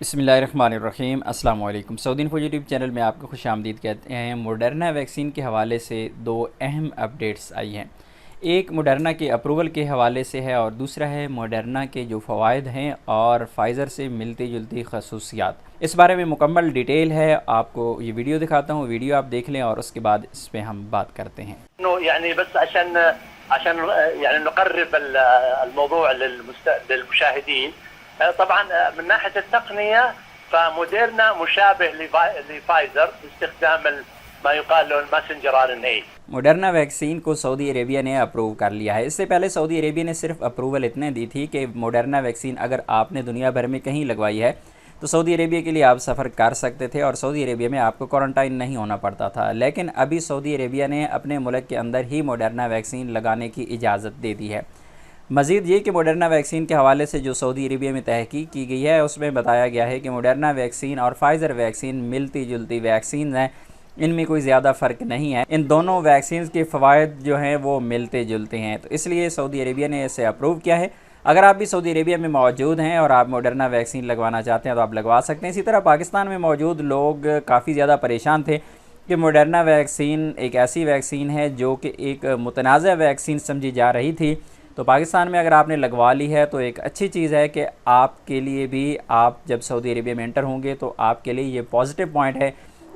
बिस्मिल्लाहिर्रहमानिर्रहीम। अस्सलाम वालेकुम। सऊदी इन्फो यूट्यूब चैनल में आपको खुश आमदीद कहते हैं। मोडर्ना वैक्सीन के हवाले से दो अहम अपडेट्स आई हैं। एक मोडर्ना के अप्रूवल के हवाले से है और दूसरा है मोडर्ना के जो फ़वाइद हैं और फ़ाइज़र से मिलती जुलती खसूसियात। इस बारे में मुकम्मल डिटेल है, आपको ये वीडियो दिखाता हूँ। वीडियो आप देख लें और उसके बाद इस पर हम बात करते हैं। बस عشان نقرب الموضوع للمشاهدين. طبعا من ناحية التقنية فموديرنا مشابه لفايزر باستخدام ما يقال له الماسنجر RNA. मोडर्ना वैक्सीन को सऊदी अरेबिया ने अप्रूव कर लिया है। इससे पहले सऊदी अरेबिया ने सिर्फ अप्रूवल इतने दी थी कि मोडर्ना वैक्सीन अगर आपने दुनिया भर में कहीं लगवाई है तो सऊदी अरेबिया के लिए आप सफ़र कर सकते थे और सऊदी अरेबिया में आपको क्वारंटाइन नहीं होना पड़ता था। लेकिन अभी सऊदी अरेबिया ने अपने मुल्क के अंदर ही मोडर्ना वैक्सीन लगाने की इजाज़त दे दी है। मज़ीद ये कि मोडर्ना वैक्सीन के हवाले से जो सऊदी अरेबिया में तहकीक की गई है उसमें बताया गया है कि मोडर्ना वैक्सीन और फाइज़र वैक्सीन मिलती जुलती वैक्सीन हैं, इनमें कोई ज़्यादा फ़र्क नहीं है। इन दोनों वैक्सीन के फ़वाइद जो हैं वो मिलते जुलते हैं, तो इसलिए सऊदी अरेबिया ने इसे अप्रूव किया है। अगर आप भी सऊदी अरेबिया में मौजूद हैं और आप मोडर्ना वैक्सीन लगवाना चाहते हैं तो आप लगवा सकते हैं। इसी तरह पाकिस्तान में मौजूद लोग काफ़ी ज़्यादा परेशान थे कि मोडर्ना वैक्सीन एक ऐसी वैक्सीन है जो कि एक मुतनाज़ा वैक्सीन समझी जा रही थी। तो पाकिस्तान में अगर आपने लगवा ली है तो एक अच्छी चीज़ है कि आपके लिए भी, आप जब सऊदी अरेबिया में एंटर होंगे तो आपके लिए ये पॉजिटिव पॉइंट है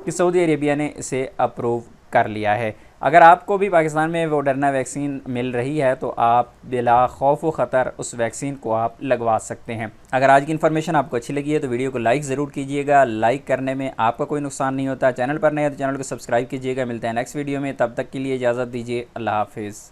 कि सऊदी अरेबिया ने इसे अप्रूव कर लिया है। अगर आपको भी पाकिस्तान में मोडर्ना वैक्सीन मिल रही है तो आप बिला खौफ व ख़तर उस वैक्सीन को आप लगवा सकते हैं। अगर आज की इन्फॉर्मेशन आपको अच्छी लगी है तो वीडियो को लाइक ज़रूर कीजिएगा। लाइक करने में आपका कोई नुकसान नहीं होता। चैनल पर नए हैं तो चैनल को सब्सक्राइब कीजिएगा। मिलते हैं नेक्स्ट वीडियो में, तब तक के लिए इजाज़त दीजिए। अल्लाह हाफिज़।